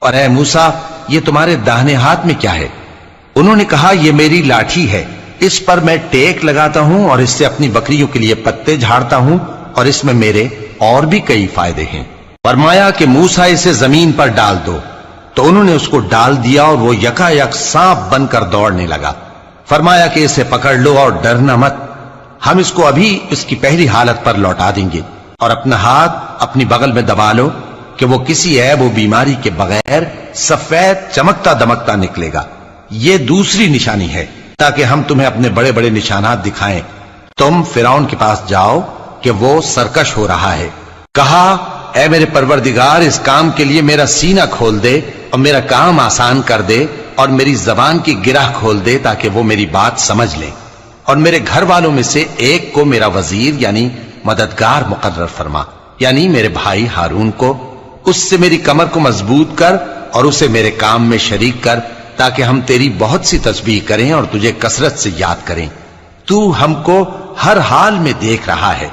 اور اے موسیٰ یہ تمہارے داہنے ہاتھ میں کیا ہے؟ انہوں نے کہا یہ میری لاٹھی ہے، اس پر میں ٹیک لگاتا ہوں اور اس سے اپنی بکریوں کے لیے پتے جھاڑتا ہوں، اور اس میں میرے اور بھی کئی فائدے ہیں۔ فرمایا کہ موسیٰ اسے زمین پر ڈال دو، تو انہوں نے اس کو ڈال دیا اور وہ یکا یک سانپ بن کر دوڑنے لگا۔ فرمایا کہ اسے پکڑ لو اور ڈرنا مت، ہم اس کو ابھی اس کی پہلی حالت پر لوٹا دیں گے، اور اپنا ہاتھ اپنی بغل میں دبا لو کہ وہ کسی عیب و بیماری کے بغیر سفید چمکتا دمکتا نکلے گا۔ یہ دوسری نشانی ہے تاکہ ہم تمہیں اپنے بڑے بڑے نشانات دکھائیں۔ تم فرعون کے پاس جاؤ کہ وہ سرکش ہو رہا ہے۔ کہا اے میرے پروردگار، اس کام کے لیے میرا سینہ کھول دے اور میرا کام آسان کر دے، اور میری زبان کی گرہ کھول دے تاکہ وہ میری بات سمجھ لیں، اور میرے گھر والوں میں سے ایک کو میرا وزیر یعنی مددگار مقرر فرما، یعنی میرے بھائی ہارون کو۔ اس سے میری کمر کو مضبوط کر اور اسے میرے کام میں شریک کر، تاکہ ہم تیری بہت سی تسبیح کریں اور تجھے کثرت سے یاد کریں۔ تو ہم کو ہر حال میں دیکھ رہا ہے۔